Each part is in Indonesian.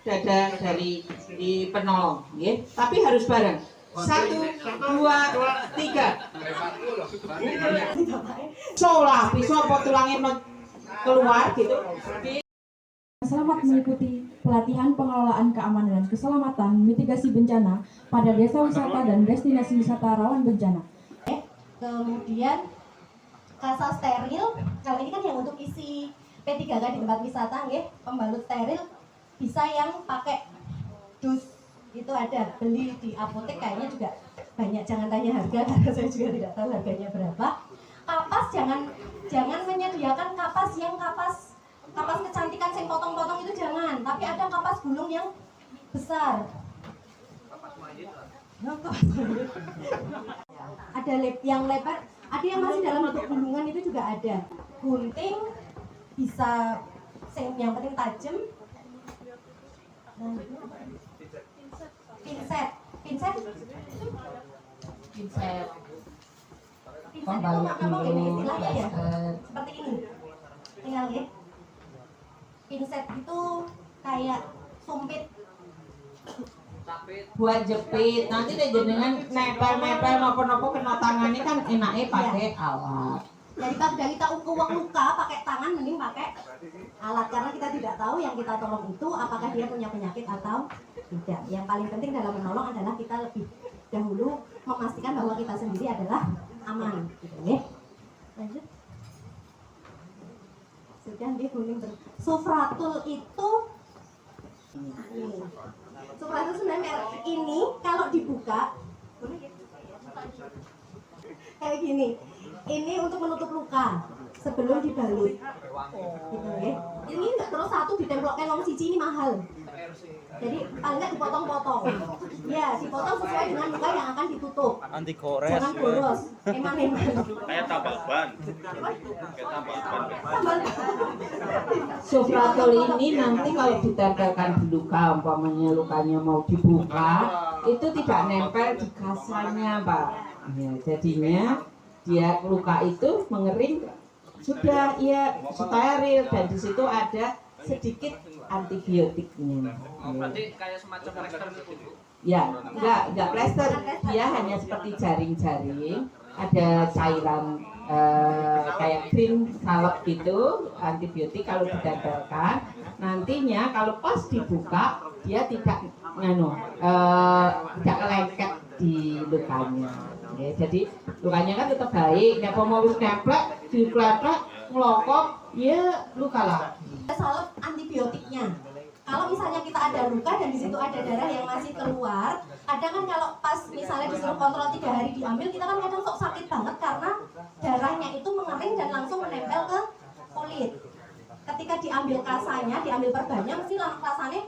Ada dari di penolong, ya. Tapi harus bareng. 1, 2, 3. Solah, pisau apa tulangnya keluar gitu. Selamat mengikuti pelatihan pengelolaan keamanan dan keselamatan mitigasi bencana pada desa wisata dan destinasi wisata rawan bencana. Kemudian kasa steril, kalau ini kan yang untuk isi P3K di tempat wisata, ya, pembalut steril bisa yang pakai dus, itu ada, beli di apotek kayaknya juga banyak, jangan tanya harga karena saya juga tidak tahu harganya berapa. Kapas jangan menyediakan kapas yang kapas kecantikan yang potong-potong itu jangan, tapi ada kapas gulung yang besar. Ada yang lebar, ada yang masih dalam bentuk gulungan itu juga ada. Gunting bisa, yang penting tajam. Pinset itu ngomong ini istilahnya ya, seperti ini. Tinggal ya. Pinset itu kayak sumpit buat jepit. Nanti deh jenengan nepel nopo-nopo kena tangannya kan enaknya pakai alat. Daripada kita uang luka pakai tangan, mending pakai alat, karena kita tidak tahu yang kita tolong itu apakah dia punya penyakit atau tidak. Yang paling penting dalam menolong adalah kita lebih dahulu memastikan bahwa kita sendiri adalah aman, gitu ya. Lanjut. Sudah dia kuning terus. Sufratul itu ini. Sufratul sebenarnya ini kalau dibuka kayak gini. Ini untuk menutup luka sebelum dibalut. Gitu ya. Ini enggak terus satu ditemplokkan long cici, ini mahal. Jadi paling enggak dipotong-potong. Ya, dipotong sesuai dengan luka yang akan ditutup. Anti gores. Jangan boros. Eman-eman. Kayak tambal ban. Kayak tambal ban. Sufratul ini nanti kalau ditempelkan di luka, umpamanya lukanya mau dibuka, itu tidak nempel di kasarnya, Pak. Ya, jadinya dia luka itu mengering, sudah ya steril, dan di situ ada sedikit antibiotiknya. Berarti kayak semacam plester gitu. Ya, enggak plester, dia hanya seperti jaring-jaring, ada cairan kayak krim salep gitu, antibiotik. Kalau ditempelkan, nantinya kalau pas dibuka dia tidak tidak kelengket di lukanya. Ya, jadi lukanya kan tetap baik. Nek mau nempel, dipletek, ngelokok, ya luka lagi. Salep antibiotiknya. Kalau misalnya kita ada luka dan di situ ada darah yang masih keluar, kadang kan kalau pas misalnya disuruh kontrol 3 hari diambil, kita kan kadang kok sakit banget karena darahnya itu mengering dan langsung menempel ke kulit. Ketika diambil kasanya, diambil perbannya, mesti kasanya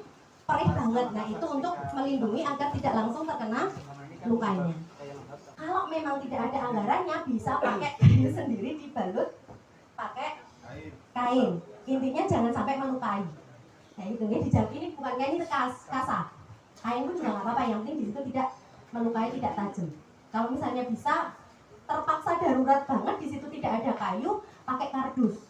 perih banget. Nah, itu untuk melindungi agar tidak langsung terkena lukanya. Kalau memang tidak ada anggarannya, bisa pakai kain sendiri, dibalut pakai kain. Intinya jangan sampai melukai. Nah itu ya, dijawab ini bukan kain, ini kasar. Kain pun juga nggak apa-apa, yang penting di situ tidak melukai, tidak tajam. Kalau misalnya bisa terpaksa darurat banget, di situ tidak ada kayu, pakai kardus.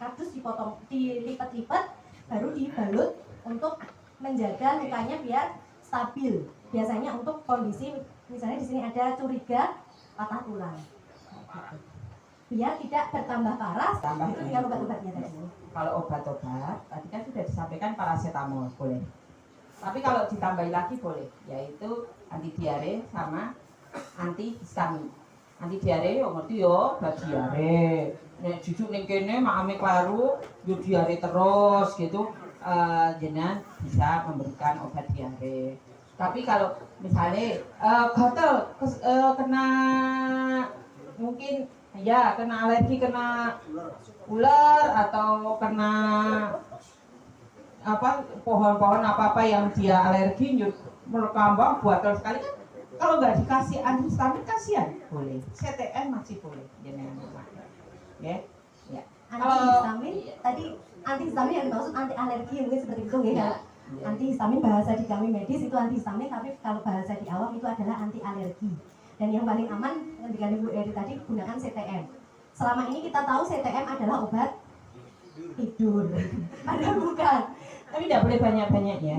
Kardus dipotong, dilipat-lipat, baru dibalut untuk menjaga lukanya biar stabil. Biasanya untuk kondisi misalnya di sini ada curiga patah tulang, biar tidak bertambah parah. Tambah itu tinggal obat-obatnya tadi. Kalau obat-obat tadi kan sudah disampaikan paracetamol boleh, tapi kalau ditambahi lagi boleh, yaitu anti diare sama anti histamin. Anti diare yo ngerti yo, obat diare. Nek jujuk ning kene makame klaru yo diare terus gitu, jenengan bisa memberikan obat diare. Tapi kalau misalnya gatel kena mungkin ya kena alergi, kena ular atau kena apa pohon-pohon apa yang dia alergi melekambang buatal sekali kan, kalau nggak dikasih antihistamin kasihan, boleh CTN masih boleh jenengan ya. Ya. Antihistamin tadi, antihistamin yang dimaksud anti alergi mungkin seperti itu ya. Antihistamin bahasa di kami medis itu antihistamin, tapi kalau bahasa di awam itu adalah anti alergi. Dan yang paling aman dengan Ibu Eri tadi gunakan CTN. Selama ini kita tahu CTM adalah obat tidur. Padahal bukan. Tapi tidak boleh banyak-banyak ya.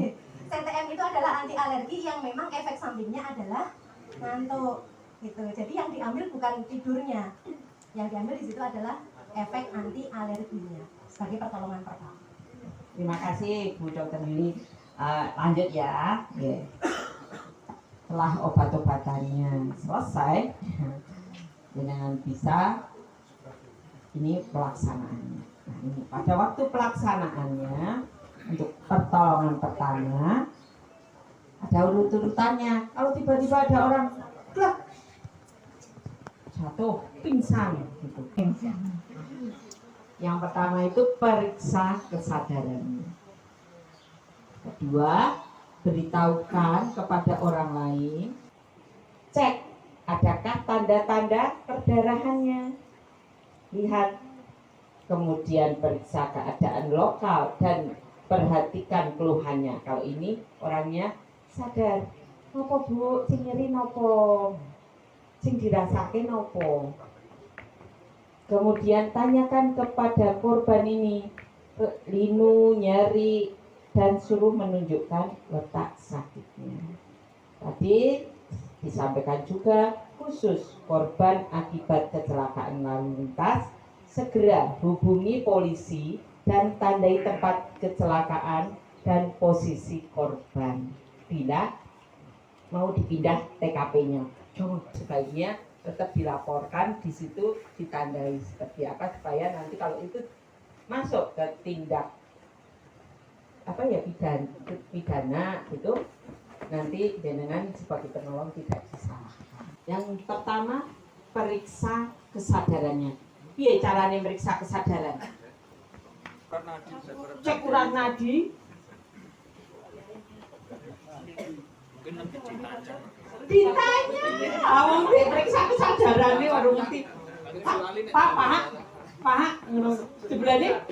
CTM itu adalah anti alergi yang memang efek sampingnya adalah ngantuk gitu. Jadi yang diambil bukan tidurnya. Yang diambil di situ adalah efek anti alerginya sebagai pertolongan pertama. Terima kasih Bu Dokter Yuli. Lanjut ya. Setelah obat-obatannya selesai, dengan bisa ini pelaksanaannya. Nah, ini pada waktu pelaksanaannya untuk pertolongan pertama ada urut-urutannya. Kalau tiba-tiba ada orang klak, jatuh pingsan gitu. Yang pertama itu periksa kesadarannya. Kedua, beritahukan kepada orang lain, cek adakah tanda-tanda perdarahannya. Lihat, kemudian periksa keadaan lokal dan perhatikan keluhannya. Kalau ini orangnya sadar, nopo Bu, sing nyeri nopo, sing dirasake nopo. Kemudian tanyakan kepada korban ini, linu, nyeri, dan suruh menunjukkan letak sakitnya. Tadi disampaikan juga khusus korban akibat kecelakaan lalu lintas, segera hubungi polisi dan tandai tempat kecelakaan dan posisi korban bila mau dipindah TKP-nya. Sebaiknya tetap dilaporkan, di situ ditandai seperti apa supaya nanti kalau itu masuk ke tindak pidana itu nanti jenengan sebagai penolong tidak disalahkan. Yang pertama, periksa kesadarannya. Piye caranya meriksa kesadaran? Cek urat nadi. Ditanya, awang periksa kesadarannya warung ngerti. Pak, ngono sebelane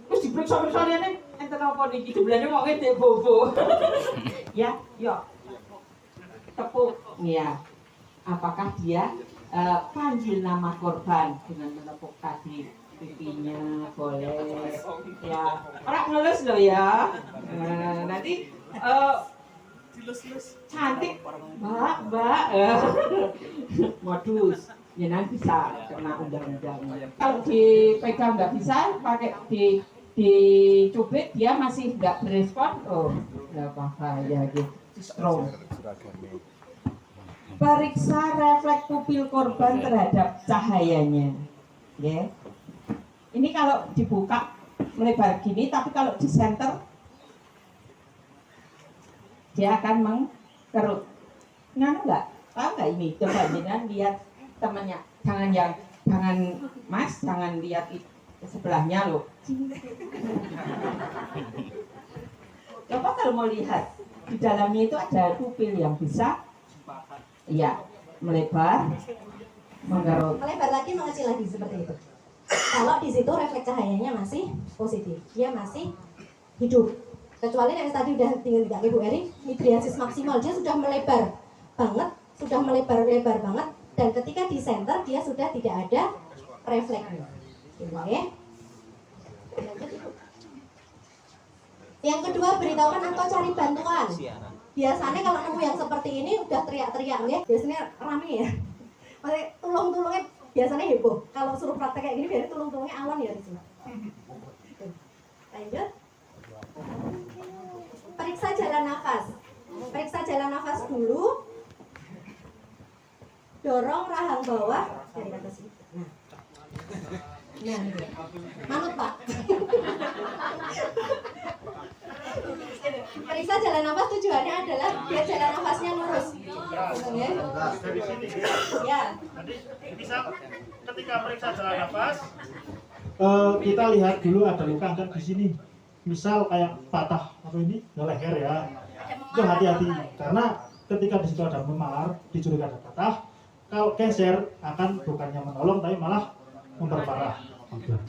wis diperiksa rene enten apa niki sebelane wong e bobo. Ya, yo. Tepuk ya. Apakah dia panggil nama korban dengan menepuk tadi pipinya boleh ya. Orang ngelus loh ya. Nanti cantik mbak modus ya nanti bisa kena undang-undang. Kalau dipegang nggak bisa, pakai dicubit dia masih nggak berespon, oh nggak apa-apa ya gitu. Strong. Periksa refleks pupil korban terhadap cahayanya, ya. Ini kalau dibuka melebar gini, tapi kalau di center dia akan mengkerut. Nggak nggak? Tahu nggak ini? Coba jangan lihat temannya. Jangan Mas, jangan lihat sebelahnya loh. Coba kalau mau lihat di dalamnya itu ada pupil yang bisa, ya melebar, mengkerut. Melebar lagi, mengecil lagi seperti itu. Kalau di situ refleks cahayanya masih positif, dia masih hidup. Kecuali yang tadi udah tinggal tidak Ibu Eri, midriasis maksimal dia sudah melebar banget, sudah melebar banget, dan ketika di center dia sudah tidak ada refleksnya. Oke. Yang kedua, beritahukan atau cari bantuan. Biasanya kalau nemu yang seperti ini udah teriak-teriak ya, biasanya rame ya. Maksudnya tulung-tulungnya biasanya heboh. Kalau suruh praktek kayak gini biasanya tulung-tulungnya awan ya di sini. Lanjut. Periksa jalan nafas. Periksa jalan nafas dulu. Dorong rahang bawah dari atas itu. Nah, manut Pak. Periksa jalan nafas tujuannya adalah biar jalan nafasnya lurus. Ya. Ya. Jadi bisa ketika periksa jalan nafas, kita lihat dulu ada luka kan di sini. Misal kayak patah apa ini leher ya. Itu hati-hati karena ketika di situ ada memar, dicurigai ada patah, kalau geser akan bukannya menolong tapi malah memperparah. Lanjut.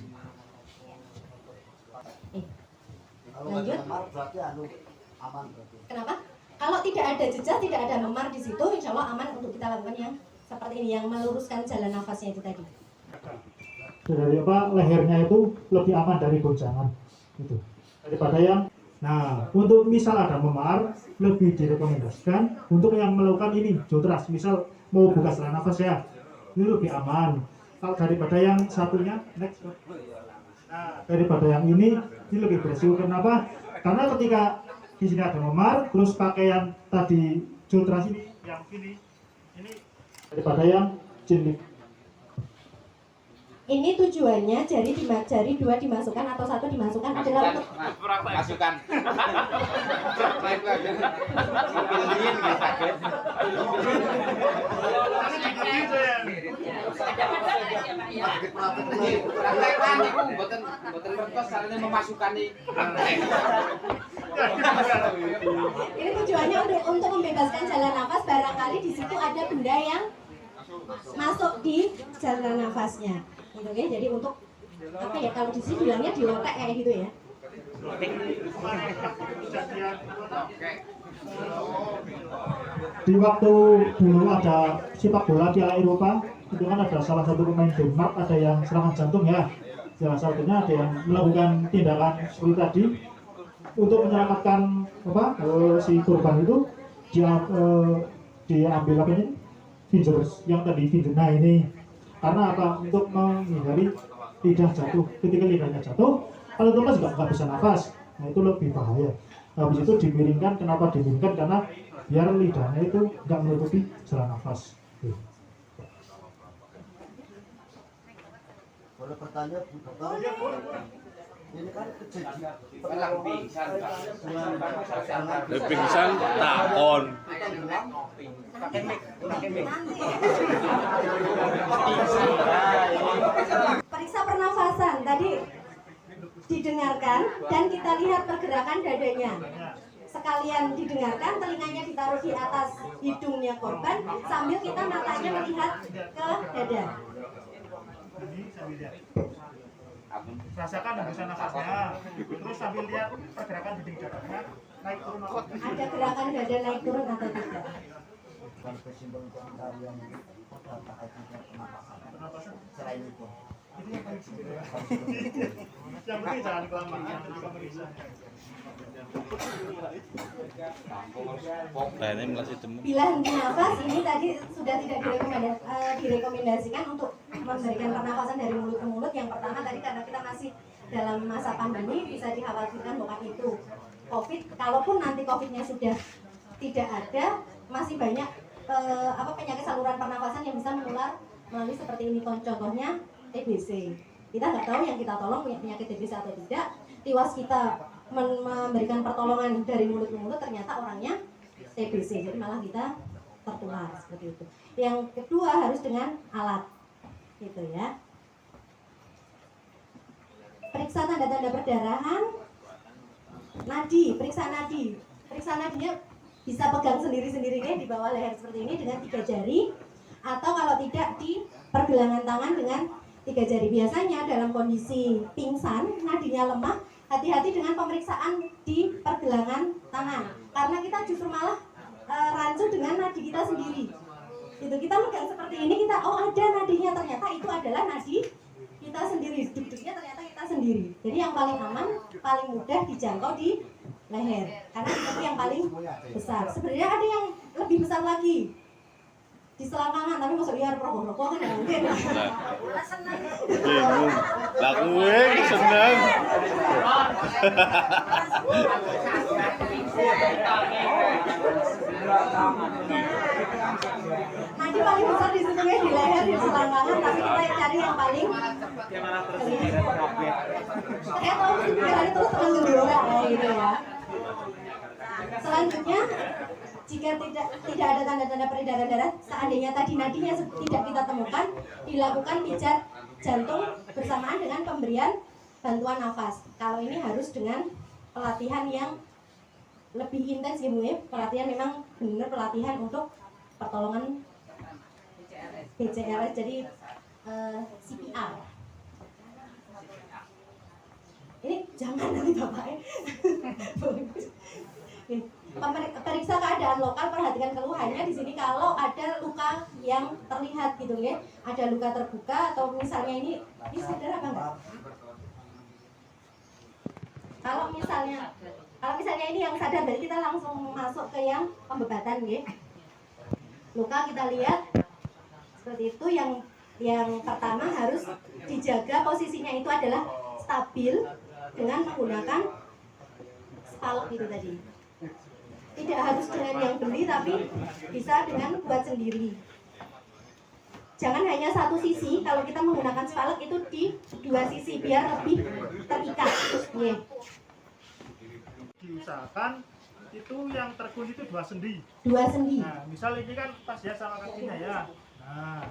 Kenapa? Kalau tidak ada jejak, tidak ada memar di situ, insya Allah aman untuk kita lakukan yang seperti ini, yang meluruskan jalan nafasnya itu tadi. dari lehernya itu lebih aman dari goncangan gitu daripada yang. Nah, untuk misal ada memar, lebih direkomendasikan untuk yang melakukan ini jotras, misal mau buka saluran nafas ya, ini lebih aman kalau daripada yang satunya. Next. Nah, daripada yang ini lebih beresiko. Kenapa? Karena ketika di sini ada memar, terus pakaian tadi jotras ini yang ini daripada yang jendik. Ini tujuannya jari dua dimasukkan atau satu dimasukkan adalah untuk Masukkan. Memasukkan ini tujuannya untuk membebaskan jalan nafas, barangkali di situ ada benda yang masuk di jalan nafasnya. Gitu, ya. Jadi untuk apa ya, kalau di sini bilangnya diotek kayak gitu ya. Di waktu dulu ada sepak bola Piala Eropa, itu kan ada salah satu pemain Denmark ada yang serangan jantung ya. Salah satunya ada yang melakukan tindakan seperti tadi untuk menyelamatkan si korban itu. Diambil apa ini? Fingers yang tadi finger. Nah ini karena apa? Untuk menghindari lidah jatuh. Ketika lidahnya jatuh, kalau Thomas nggak bisa nafas, nah itu lebih bahaya. Habis itu dimiringkan. Kenapa dimiringkan? Karena biar lidahnya itu nggak menutupi saluran nafas. Boleh bertanya Bu Dokter? Ini kan kejadian pingsan takon. Periksa pernafasan tadi didengarkan dan kita lihat pergerakan dadanya. Sekalian didengarkan, telinganya ditaruh di atas hidungnya korban sambil kita matanya melihat ke dada. Rasakan hembusan nafasnya, terus sambil lihat pergerakan dinding dadanya naik turun. Ada gerakan dada naik turun atau tidak? dan kesimpulan pencarian terkait dengan pernapasan selain itu. Itu yang paling sulit. Yang penting jangan kelamaan ketika meriksa. Bila henti nafas ini tadi sudah tidak direkomendasikan untuk memberikan pernafasan dari mulut ke mulut. Yang pertama tadi karena kita masih dalam masa pandemi, bisa dikhawatirkan bukan itu COVID. Kalaupun nanti COVID-nya sudah tidak ada, masih banyak penyakit saluran pernafasan yang bisa menular melalui seperti ini. Contohnya TBC. Kita nggak tahu yang kita tolong punya penyakit TBC atau tidak. Tiwas kita memberikan pertolongan dari mulut ke mulut, ternyata orangnya TBC, jadi malah kita tertular seperti itu. Yang kedua harus dengan alat, gitu ya. Periksa tanda-tanda perdarahan, nadi, periksa nadi. Periksa nadinya bisa pegang sendiri-sendiri di bawah leher seperti ini dengan 3 jari, atau kalau tidak di pergelangan tangan dengan 3 jari. Biasanya dalam kondisi pingsan, nadinya lemah, hati-hati dengan pemeriksaan di pergelangan tangan, karena kita justru malah rancu dengan nadi kita sendiri. Itu kita megang seperti ini, kita ada nadinya, ternyata itu adalah nadi kita sendiri, duduknya ternyata kita sendiri. Jadi yang paling aman, paling mudah dijangkau di leher, karena itu yang paling besar. Sebenarnya ada yang lebih besar lagi di selangkangan, tapi masuk liar rokok-rokok kan nggak mungkin. Senang. Lah gue seneng. Nanti paling besar di situ ya, di leher, di selangkangan, tapi kita cari yang paling saya tahu pikirannya terus teman gendora gitu ya. Selanjutnya, jika tidak ada tanda-tanda peredaran darah, seandainya tadi nadinya tidak kita temukan, dilakukan pijat jantung bersamaan dengan pemberian bantuan nafas. Kalau ini harus dengan pelatihan yang lebih intens ya Bu ya. Pelatihan memang benar pelatihan untuk pertolongan BCRS, jadi CPR. Ini jangan nanti bapaknya. Periksa keadaan lokal, perhatikan keluhannya di sini. Kalau ada luka yang terlihat gitu ya, ada luka terbuka atau misalnya ini Ini sadar apa enggak? Kalau misalnya ini yang sadar, berarti kita langsung masuk ke yang pembebatan, ya. Luka kita lihat seperti itu. Yang pertama harus dijaga posisinya itu adalah stabil dengan menggunakan spalok itu tadi. Tidak harus dengan yang beli, tapi bisa dengan buat sendiri. Jangan hanya satu sisi, kalau kita menggunakan spalok itu di dua sisi biar lebih terikat. Ya. Diusahakan itu yang terkun itu 2 sendi. 2 sendi. Nah, misal ini kan pas ya sama kakinya ya. Nah,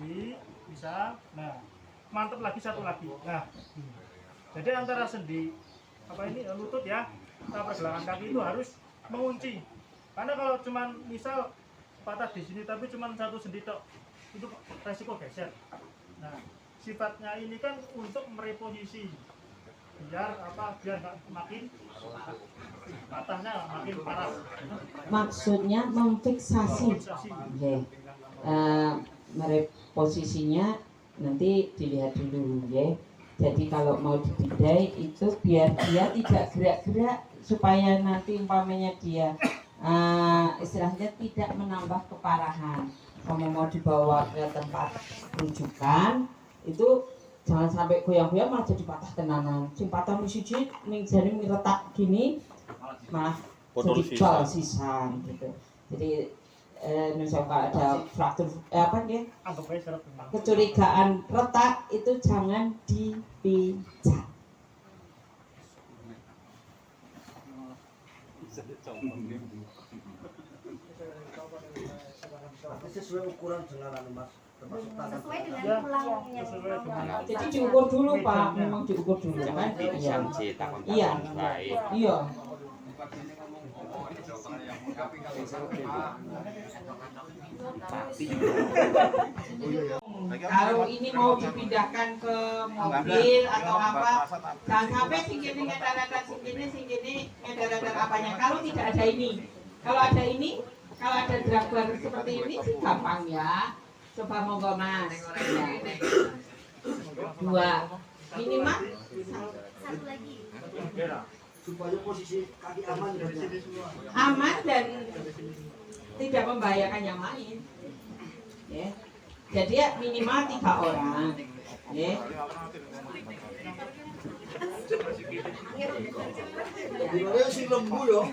ini bisa. Nah, mantap lagi satu lagi. Nah, jadi antara sendi lutut ya, pergelangan kaki itu harus mengunci. Karena kalau cuman misal patah di sini tapi cuman satu sendi tok, itu resiko geser. Nah, sifatnya ini kan untuk mereposisi biar nggak makin patahnya makin parah. Maksudnya memfiksasi. Oke. Posisinya nanti dilihat dulu, ya. Jadi kalau mau dibidai itu biar dia tidak gerak-gerak supaya nanti umpamanya dia istilahnya tidak menambah keparahan. Kalau mau dibawa ke tempat rujukan itu jangan sampai goyang-goyang malah jadi patah tenanan. Sing patah siji ning jari retak gini malah jadi bal sisa gitu. Jadi misalkan ada fraktur kecurigaan retak itu jangan dipijat. Tapi sesuai ukuran dengan Mas, termasuk tangan. Sesuai dengan Ya, tulangnya. sesuai dengan Jadi diukur dulu Pak, memang diukur dulu kan? Iya. Iya. Iya. Kalau ini mau dipindahkan ke mobil atau apa, jangan sampai singkini ngedar-ngedar singkini ngedar-ngedar apanya. Kalau tidak ada ini, kalau ada draper seperti ini sih gampang ya. Coba monggo Mas. Ya. 2 minimal. Satu lagi. Supaya posisi kaki aman dan Aman dan tidak membahayakan yang lain. Ya. Jadi ya minimal 3 orang. Ya. Gimana sih lembu ya?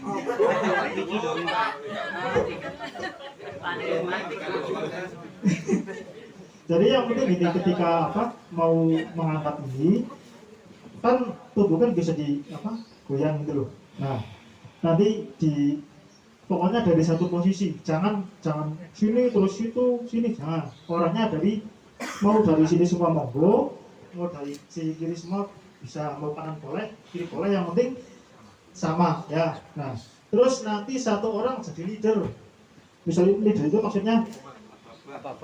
Jadi yang penting gini, ketika mau mengangkat ini kan tubuh kan bisa goyang gitu loh. Nah, nanti pokoknya dari satu posisi, jangan sini terus sini jangan. Orangnya mau dari sini semua monggo, mau dari sisi kiri semua bisa, mau kanan boleh, kiri boleh, yang penting sama ya. Nah, terus nanti satu orang jadi leader. Misalnya leader itu maksudnya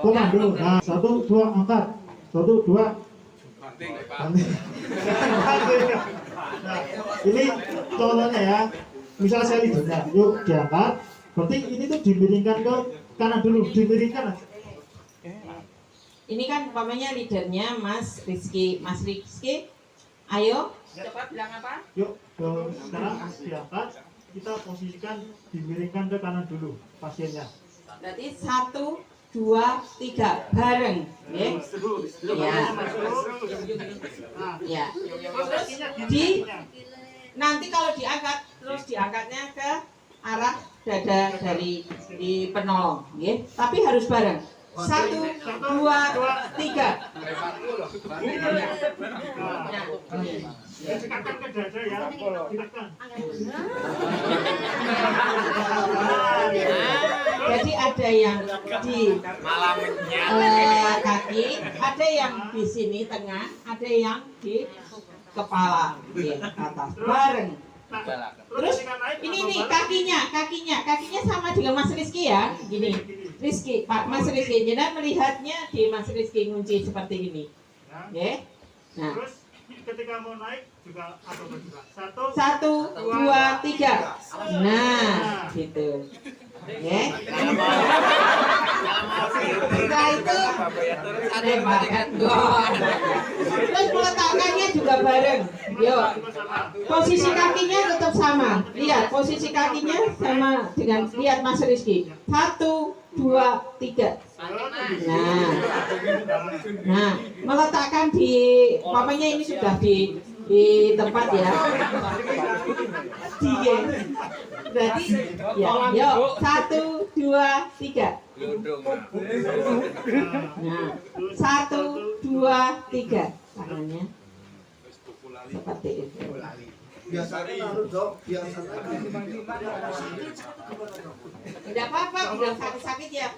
komando. Nah, 1, 2 angkat, 1, 2 banting. Nah, ini contohnya ya. Misal saya leadernya, yuk diangkat. Berarti ini tuh dimiringkan ke kanan dulu, dimiringkan. Ini kan umpamanya leadernya Mas Rizky. Mas Rizky, ayo coba bilang apa? Yuk, sekarang diangkat. Kita posisikan dimiringkan ke kanan dulu pasiennya. Berarti 1, 2, 3 bareng, ya. Ya. Terus nanti kalau diangkat, terus diangkatnya ke arah dada dari penolong, ya. Tapi harus bareng. 1, 2, 3. Dekatkan ke dada ya, dekatkan. Jadi ada yang di kaki, ada yang di sini tengah, ada yang di kepala, ya, atas bareng. Terus ini nih kakinya sama dengan Mas Rizky ya, gini. Rizky, Pak Mas Rizky, jadi melihatnya di Mas Rizky ngunci seperti ini, ya. Nah. Terus ketika mau naik juga juga 1, 1, 2, 3. Nah, gitu. Ya. Setelah itu terus meletakkannya juga bareng. Yuk, posisi kakinya tetap sama. Lihat, posisi kakinya sama dengan, lihat Mas Rizky. 1, 2, 3. Nah, meletakkan di, umpamanya ini sudah di tempat ya. Dia. Berarti ya, yuk 1, 2, 3. Nah, 1, 2, 3. Tangannya seperti itu. Biasanya harus dong, biasanya. Tidak apa-apa, bilang sakit-sakit ya.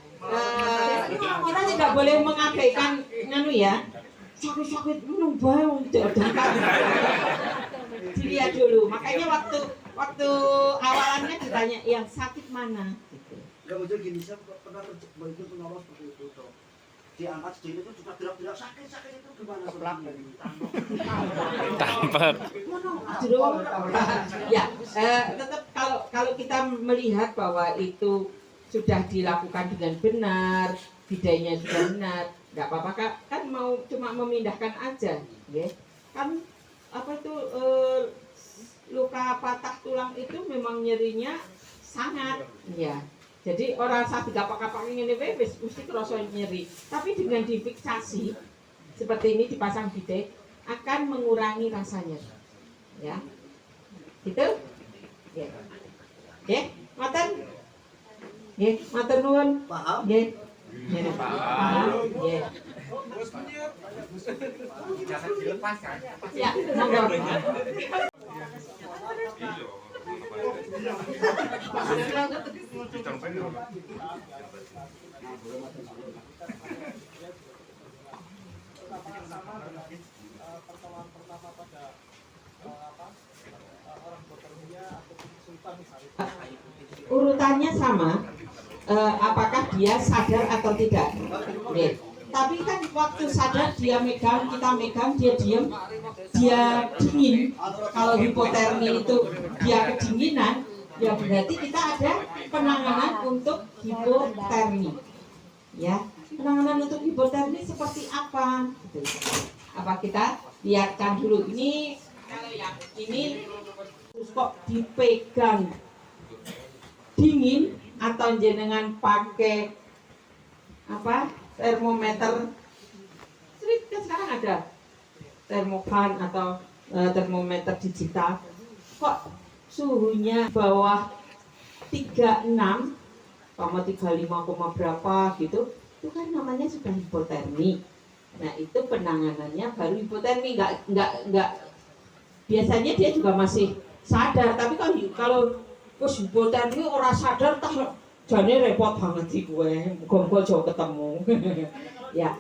Kita tidak boleh mengabaikan nganu ya. Sakit-sakit minum bae dilihat dulu. Makanya waktu awalannya ditanya yang sakit mana. Enggak muncul gini, saya pernah begitu penolong seperti itu toh. Diangkat sendiri itu juga tidak sakit itu gimana sebenarnya? Ya, tetap kalau kita melihat bahwa itu sudah dilakukan dengan benar, bidainya sudah benar, nggak apa-apa kan mau cuma memindahkan aja, ya. Kan apa itu luka patah tulang itu memang nyerinya sangat, ya. Jadi orang saat digapak-gapak ini wis mesti kerasa nyeri. Tapi dengan difiksasi seperti ini dipasang bidai akan mengurangi rasanya. Ya. Gitu? Ya. Nggih, ngoten? Nggih, matur nuwun. Paham? Nggih. Paham? Nggih. Ya, monggo. Urutannya sama, apakah dia sadar atau tidak. Oke. Tapi kan waktu sadar dia megang, kita megang, dia diam, dia dingin. Kalau hipotermi itu dia kedinginan, ya berarti kita ada penanganan untuk hipotermi. Ya, penanganan untuk hipotermi seperti apa? Apa kita lihatkan dulu. Ini kalau yang ini terus kok dipegang dingin atau jenengan pakai apa termometer, kan sekarang ada termogan atau termometer digital, kok suhunya bawah 36, 35, berapa gitu, itu kan namanya sudah hipotermi. Nah itu penanganannya baru hipotermi, nggak biasanya dia juga masih sadar, tapi kalau wis hipotermi orang sadar tak jane repot banget sih gue, muga-muga jauh ketemu. Ya.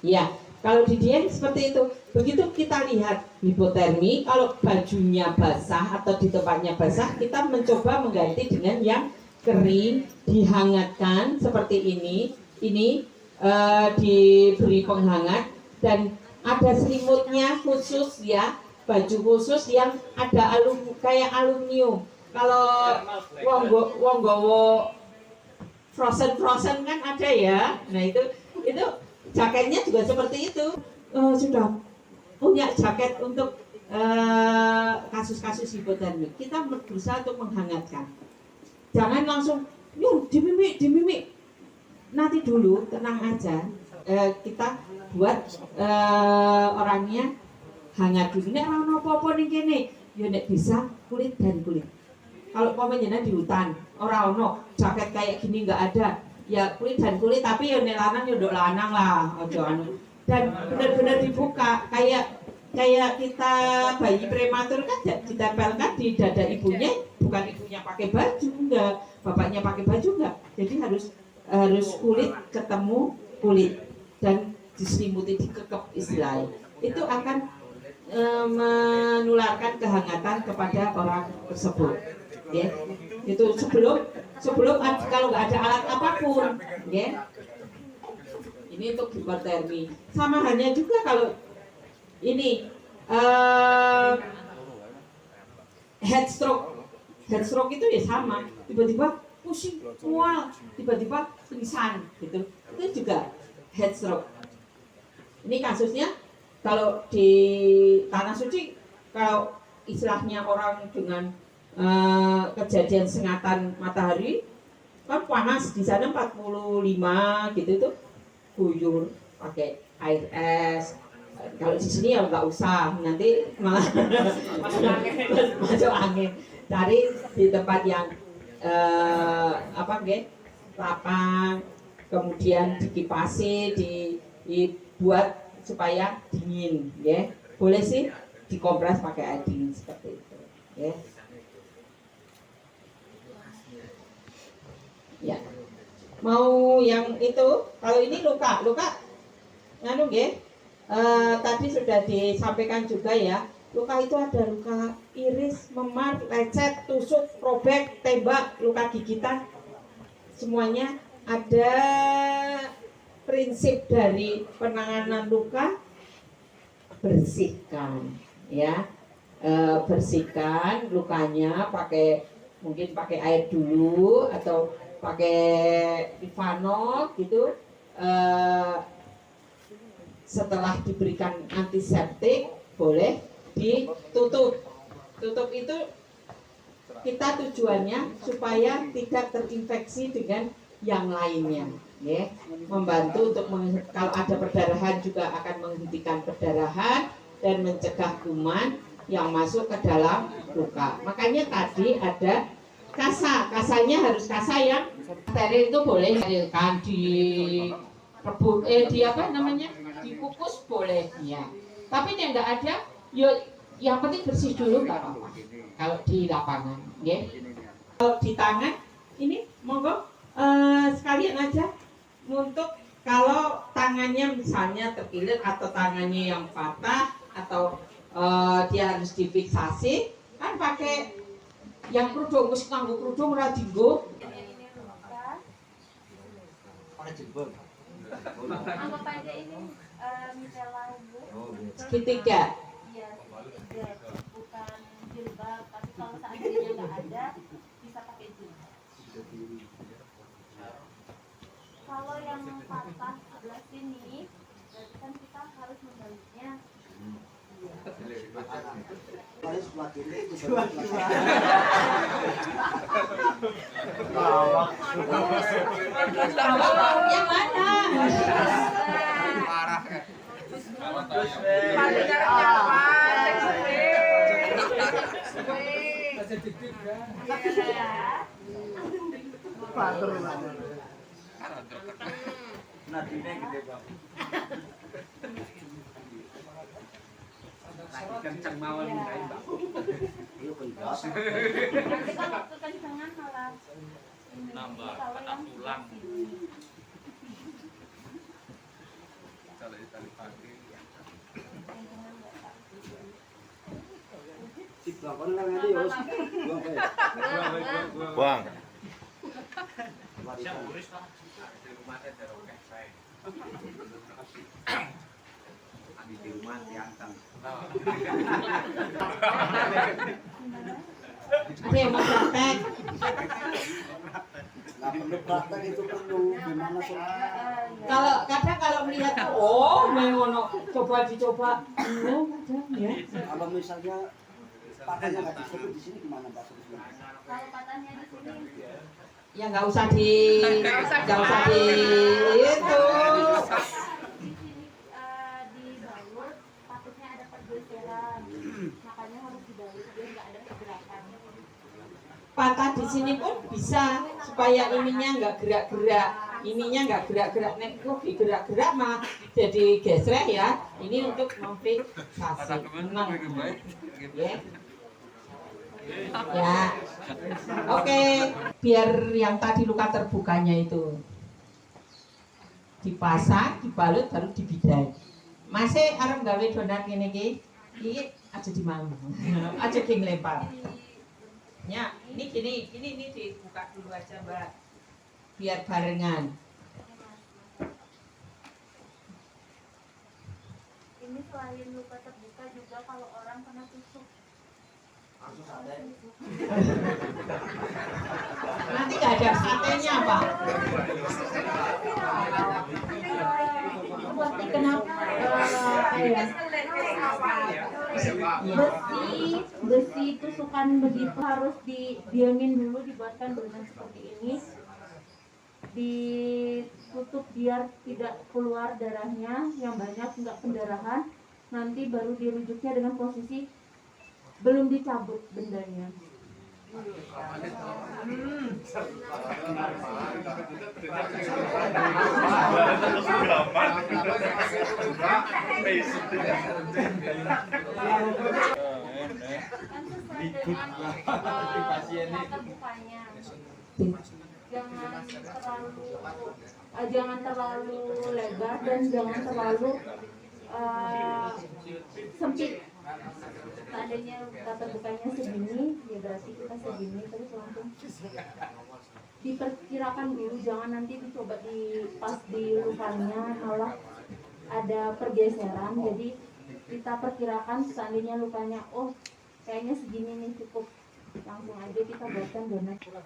Ya, kalau di Dieng seperti itu. Begitu kita lihat hipotermi, kalau bajunya basah atau di tempatnya basah, kita mencoba mengganti dengan yang kering, dihangatkan seperti ini. Ini diberi penghangat dan ada selimutnya khusus ya, baju khusus yang ada kayak aluminium. Kalau wong gowo frozen kan ada ya. Nah itu jaketnya juga seperti itu. Sudah punya jaket untuk kasus-kasus hipotermi. Kita berusaha untuk menghangatkan. Jangan langsung dimimik. Nanti dulu tenang aja. Kita buat orangnya hangat dulu. Nek ora apa-apa ning kene, ya nek bisa kulit dan kulit. Kalau pokoknya di hutan, ora ono jaket kayak gini nggak ada. Ya kulit dan kulit, tapi ya nek lanang ya ndok lanang lah, aja anu. Dan benar-benar dibuka kayak kita bayi prematur kan ditempelkan di dada ibunya, bukan ibunya pakai baju enggak, bapaknya pakai baju enggak. Jadi harus kulit ketemu kulit dan diselimuti, dikekep istilahnya. Itu akan menularkan kehangatan kepada orang tersebut. Ya. Itu sebelum kalau nggak ada alat apapun, ya. Ini untuk hipotermi. Sama halnya juga kalau ini head stroke itu ya sama, tiba-tiba pusing, mual, tiba-tiba pingsan gitu, itu juga head stroke. Ini kasusnya kalau di tanah suci, kalau istilahnya orang dengan kejadian sengatan matahari kan panas di sana 45 gitu tuh, guyur pakai air es. Kalau di sini ya nggak usah, nanti malah masuk angin. Cari di tempat yang lapang, kemudian dikipasi, dibuat supaya dingin, ya. Boleh sih dikompres pakai air dingin seperti itu, ya. Ya. Mau yang itu, kalau ini luka nganu nggih. Tadi sudah disampaikan juga ya, luka itu ada luka iris, memar, lecet, tusuk, robek, tembak, luka gigitan, semuanya ada prinsip dari penanganan luka. Bersihkan, ya, bersihkan lukanya mungkin pakai air dulu atau pakai Ivanol gitu. Setelah diberikan antiseptik boleh ditutup. Tutup itu kita tujuannya supaya tidak terinfeksi dengan yang lainnya, ya. Membantu untuk kalau ada perdarahan juga akan menghentikan perdarahan dan mencegah kuman yang masuk ke dalam luka. Makanya tadi ada kasanya harus kasa yang steril. Itu boleh sterilkan, dikukus boleh ya. Tapi yang nggak ada, yang penting bersih dulu nggak apa-apa. Kalau di lapangan, ya. Kalau di tangan ini monggo sekalian aja untuk kalau tangannya misalnya terkilir atau tangannya yang patah atau dia harus difiksasi, kan pakai yang kerudung, mesti nganggo kerudung ora dienggo. Anggap aja ini mitela Bu. Segitiga. Iya, segitiga. Bukan jilbab, tapi kalau seandainya nggak ada, bisa pakai jilbab. Kalau yang patah sebelah sini, berarti kan kita harus membaliknya. Paling sebelah kiri itu Yang mana? Parah ya. Nadine gede banget. Lagi kenceng mawon kae, Mbak. Iya kencang. Nanti kalau kekencangan malah Nambah kalau patah yang tulang. sini. Tali kaki. Kencangan nggak sakit. Si bakon nang ngene yo. Buang. Warisan. Di rumah teh derokeh saya. Di rumah dianteng. Ada yang mau praktek? Nah, perlu praktek itu perlu gimana soalnya? Kalau melihat mengono coba dicoba. Ya. Kalau misalnya patahnya nggak disebut di sini gimana Pak? Kalau patahnya di sini, Ya nggak usah di itu. di sini dibalut, takutnya ada pergeseran, makanya harus dibalut biar nggak ada pergerakan. Patah di sini pun bisa supaya ininya nggak gerak-gerak, nek lebih gerak-gerak malah jadi gesrek ya. Ini untuk memfiksasi. Tenang. Ya. Ya. Oke, biar yang tadi luka terbukanya itu dipasang, dibalut baru dibidai. Masih arep gawe donat ngene iki. Iki aja dimambu. Aja nglempar. Ya, ini dibuka dulu aja, Mbak. Biar barengan. Ini selain luka terbuka juga kalau orang kena tusuk. Nanti nggak ada satenya, Pak. Kenapa besi tusukan begitu harus didiamin dulu, dibuatkan dengan seperti ini, ditutup biar tidak keluar darahnya yang banyak, nggak pendarahan, nanti baru dirujuknya dengan posisi belum dicabut bendanya. Jangan terlalu lebar dan jangan terlalu sempit. Seandainya luka terbukanya segini, ya berarti kita segini terus langsung diperkirakan dulu, jangan nanti dicoba pas di lukanya malah ada pergeseran. Jadi kita perkirakan seandainya lukanya, oh kayaknya segini nih cukup, langsung aja kita buatkan donat. Kalau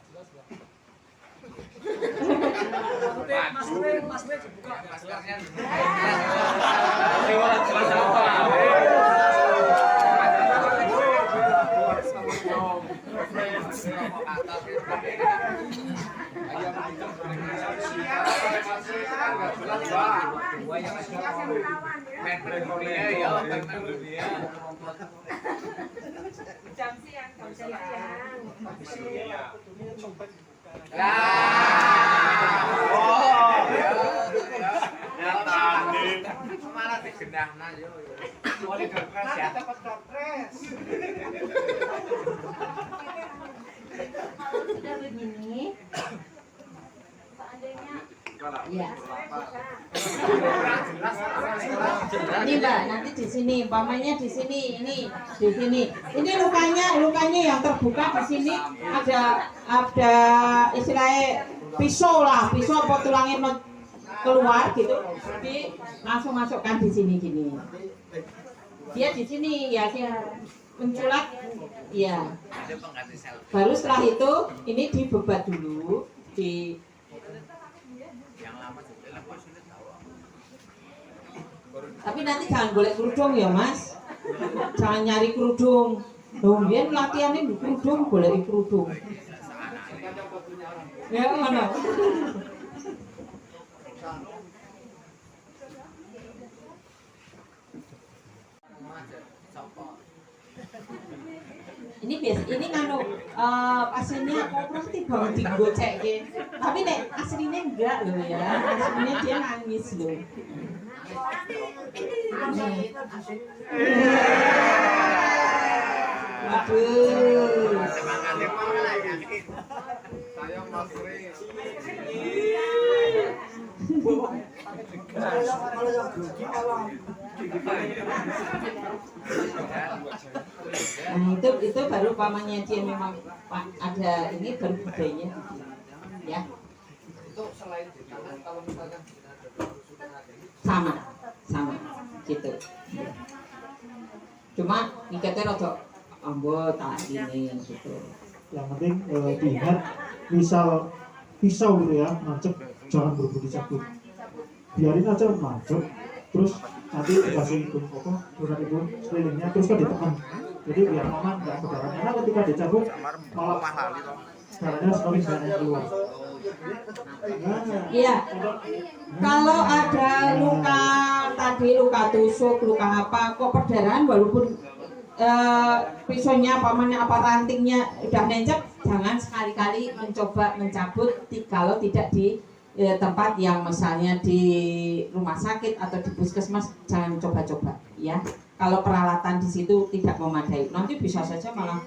sudah begini, seandainya Ya. Ini Mbak, nanti di sini, umpamanya di sini, ini di sini. Ini lukanya yang terbuka di sini ada istilahnya pisau lah, pisau apa tulangnya mau keluar gitu, langsung masukkan di sini gini. Dia di sini ya, dia menculak, ya. Baru setelah itu ini dibebat dulu di. Tapi nanti jangan golek kerudung ya Mas, jangan nyari kerudung. Kemudian latihannya di kerudung, golek kerudung. Ya mana? Ini nganu pasiennya kooperatif banget digocek. Tapi nek aslinya enggak loh ya, aslinya dia nangis loh. Aduh. Nah itu baru pamannya dia memang ada ini baru budayanya ya. Itu selain di tangan, kalau misalkan sama gitu. Cuma ngikatnya rada ambot ini gitu. Yang penting diingat, misal pisau gitu ya, nancep jangan buru-buru dicabut, biarin aja nancep, terus nanti dikasih itu donat itu sekelilingnya, terus kan ditekan, jadi biar aman nggak berdarah. Karena ketika dicabut malah darahnya sekali banyak keluar. Iya. Kalau ada luka tadi, luka tusuk, luka apa, kok perdarahan walaupun pisaunya pamannya apa rantingnya udah nencep, jangan sekali-kali mencoba mencabut kalau tidak di tempat yang misalnya di rumah sakit atau di puskesmas, jangan coba-coba ya. Kalau peralatan di situ tidak memadai, nanti bisa saja malah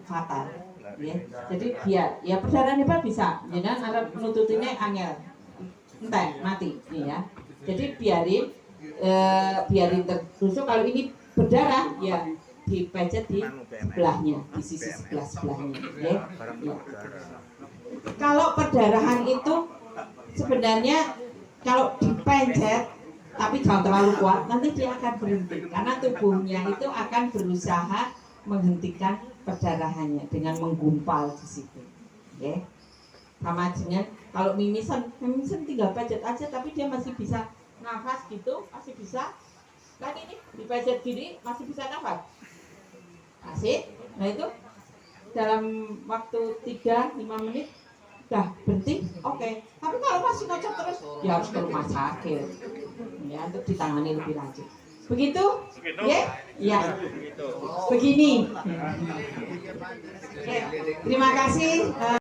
fatal ya. Jadi biar ya perdarahan hebat bisa, jangan ada penututinnya angel entek mati ya. Jadi biarin tertusuk. Kalau ini berdarah ya dipecet di sebelahnya, di sisi sebelahnya ya. Kalau perdarahan itu sebenarnya kalau dipencet tapi jangan terlalu kuat, nanti dia akan berhenti karena tubuhnya itu akan berusaha menghentikan perdarahannya dengan menggumpal di situ. Ya. Sama dengan kalau mimisan tinggal pijat aja tapi dia masih bisa nafas gitu, masih bisa. Kan ini dipijat gini masih bisa nafas. Asik. Nah itu dalam waktu 3-5 menit udah berhenti, oke. Tapi kalau masih ngocok terus, ya harus ke rumah sakit, ya untuk ditangani lebih lanjut. Begitu, ya, ya. Begini. Oke, terima kasih.